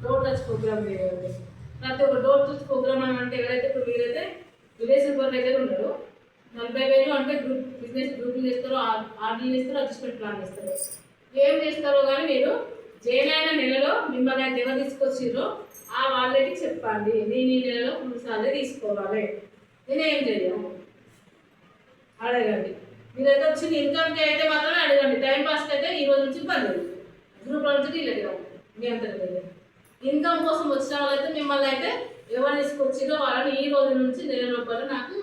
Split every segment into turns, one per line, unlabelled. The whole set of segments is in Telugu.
డోర్ టచ్ ప్రోగ్రామ్ చేయాలి. ప్రతి ఒక్క డోర్ టచ్ ప్రోగ్రామ్ అని అంటే ఎవరైతే ఇప్పుడు మీరైతే విలేజ్ సూపర్వైజర్ ఉన్నారో 40,000 అంటే బిజినెస్ గ్రూపులు చేస్తారో, ఆర్డీలు చేస్తారో, అడ్జస్ట్మెంట్ ప్లాన్ చేస్తారో, ఏం చేస్తారో కానీ మీరు జైన్ నెలలో మిమ్మల్ని అయితే ఎవరు తీసుకొచ్చిర్రో ఆ వాళ్ళకి చెప్పండి, నేను ఈ నెలలో ఫుల్ సాలరీ తీసుకోవాలి, నేనేం చేయాలి అడగండి. మీరైతే వచ్చిన ఇన్కమ్కి అయితే మాత్రమే అడగండి. టైం పాస్కి అయితే ఈ రోజు నుంచి బంద్ గ్రూప్లో నుంచి డీలెట్ కాదు. మీ అంతా ఇన్కమ్ కోసం వచ్చిన వాళ్ళైతే మిమ్మల్ని అయితే ఎవరు తీసుకొచ్చిరో వాళ్ళని ఈ రోజు నుంచి నెల లోపల నాకు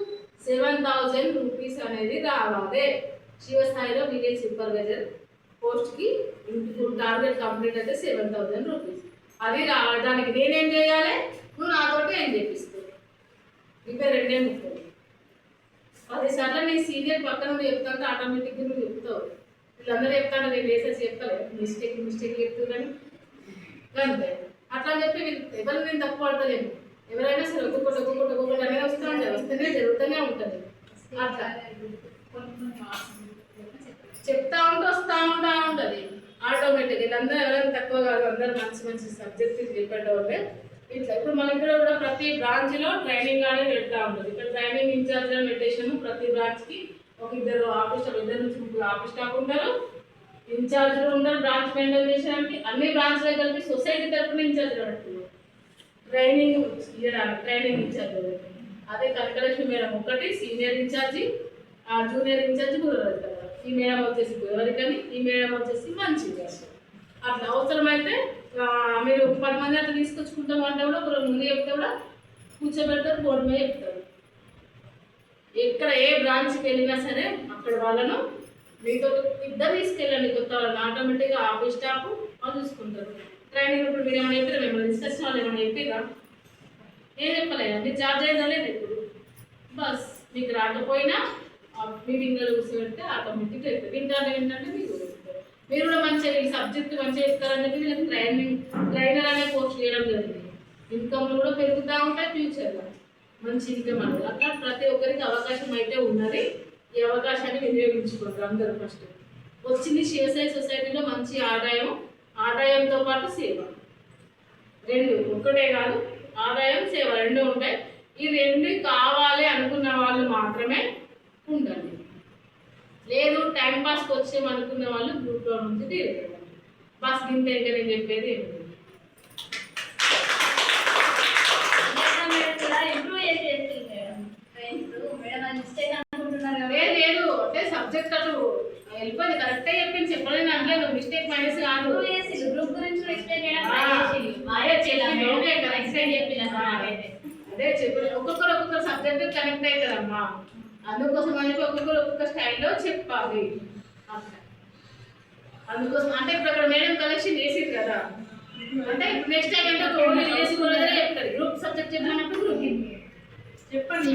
7,000 రూపీస్ అనేది రావాలి. శివస్థాయిలో విలేజ్ సూపర్వైజర్ పోస్ట్కి టార్గెట్ కంప్లీట్ అయితే 7,000 రూపీస్ అది రావాలి. దానికి నేనేం చేయాలి? నువ్వు నాతోటి ఏం చేపిస్తావు? రిపేర్ రెండే ముఖ్యం. 10 సార్లు నీ సీనియర్ పక్కన నువ్వు చెప్తాంటే ఆటోమేటిక్గా నువ్వు చెప్తావు. వీళ్ళందరూ చెప్తాను, నేను వేసేసి చెప్పలేదు, మిస్టేక్ చెప్తున్నాను అంతే. అట్లా చెప్పి ఎవరు నేను తప్పు పడతలేను. ఎవరైనా సరే ఒక్కొక్కటి అనేది వస్తేనే జరుగుతూనే ఉంటుంది. అట్లా చెప్తా ఉంటే వస్తూ ఉంటుంది ఆటోమేటిక్. వీళ్ళందరూ ఎవరైనా తక్కువ కాదు, అందరూ మంచి సబ్జెక్ట్ చెప్పేటోళ్ళే. ఇట్లా ఇప్పుడు మన ఇక్కడ కూడా ప్రతి బ్రాంచ్లో ట్రైనింగ్ అనేది పెడతా ఉంటుంది. ఇక్కడ ట్రైనింగ్ ఇన్ఛార్జ్ మెడిటేషన్ ప్రతి బ్రాంచ్కి ఒక ఇద్దరు నుంచి 3 ఆఫీస్ స్టాఫ్ ఉంటారు, ఇన్ఛార్జ్లు ఉంటారు. బ్రాంచ్ మెయింటైన్ చేసేదానికి అన్ని బ్రాంచ్లో కలిపి సొసైటీ తరఫున ఇన్ఛార్జ్ పెడుతున్నారు. ట్రైనింగ్ ఇవ్వడానికి ట్రైనింగ్ ఇన్ఛార్జ్. అదే కనకలక్ష్మి మేడం ఒకటి సీనియర్ ఇన్ఛార్జి, జూనియర్ ఇన్ఛార్జి కూడా పెడతారు. ఈ మేడం వచ్చేసి ఎవరికని, ఈ మేడం వచ్చేసి మంచి అట్లా అవసరమైతే మీరు 10 మంది అట్లా తీసుకొచ్చుకుంటాం అంటే కూడా ఒకరు ముందు చెప్తే కూడా కూర్చోబెడతారు, బోర్డు మీద చెప్తారు. ఎక్కడ ఏ బ్రాంచ్కి వెళ్ళినా సరే అక్కడ వాళ్ళను మీతో ఇద్దరు తీసుకెళ్ళండి. కొత్త వాళ్ళని ఆటోమేటిక్గా ఆఫీస్ స్టాఫ్ వాళ్ళు చూసుకుంటారు. ట్రైనింగ్ ఇప్పుడు మీరు ఏమైనా చెప్పారా? మిమ్మల్ని డిస్కషన్ వాళ్ళు ఏమైనా చెప్పిరా? ఏం చెప్పలేదు. మీరు చార్జ్ అయిందా లేదు ఇప్పుడు బస్. మీకు రాకపోయినా మీటింగ్లో కూర్చోబెడితే ఆటోమేటిక్గా అవుతుంది. ఏంటంటే మీరు కూడా మంచిగా ఈ సబ్జెక్ట్ మంచిగా చెప్తారని చెప్పి వీళ్ళకి ట్రైనర్ అనే పోస్ట్ చేయడం జరిగింది. ఇన్కమ్లు కూడా పెరుగుతూ ఉంటాయి ఫ్యూచర్లో, మంచి ఇన్కమ్ అనేది. అట్లా ప్రతి ఒక్కరికి అవకాశం అయితే ఉన్నది. ఈ అవకాశాన్ని వినియోగించుకుంటారు అందరూ. ఫస్ట్ వచ్చింది శివసాయి సొసైటీలో మంచి ఆదాయంతో పాటు సేవ రెండు ఒక్కటే కాదు, ఆదాయం సేవ రెండు ఉంటాయి. ఈ రెండు కావాలి అనుకున్న వాళ్ళు మాత్రమే ఉండండి. లేదు టైం పాస్కి వచ్చేమనుకున్న వాళ్ళు గ్రూప్లో నుంచి తీరుతారు. బస్ గింత ఇంకా నేను చెప్పేది ఏమి లేదు అంటే సబ్జెక్ట్ అటు వెళ్ళిపోయింది. కరెక్టే చెప్పింది, చెప్పలేదు అంటే నువ్వు మిస్టేక్ మైనస్ కాదు. గ్రూప్ గురించి అదే చెప్పి ఒక్కొక్కరు సబ్జెక్ట్ కనెక్ట్ అవుతారమ్మా. అందుకోసం అని ఒక్కొక్కరు ఒక్కొక్క స్టైల్లో చెప్పాలి. అందుకోసం అంటే ఇప్పుడు అక్కడ మేడం కలెక్షన్ చేసింది కదా, అంటే నెక్స్ట్ టైం అంటే చెప్తారు. గ్రూప్ సబ్జెక్ట్ చెప్పినప్పుడు గ్రూప్ చెప్పండి.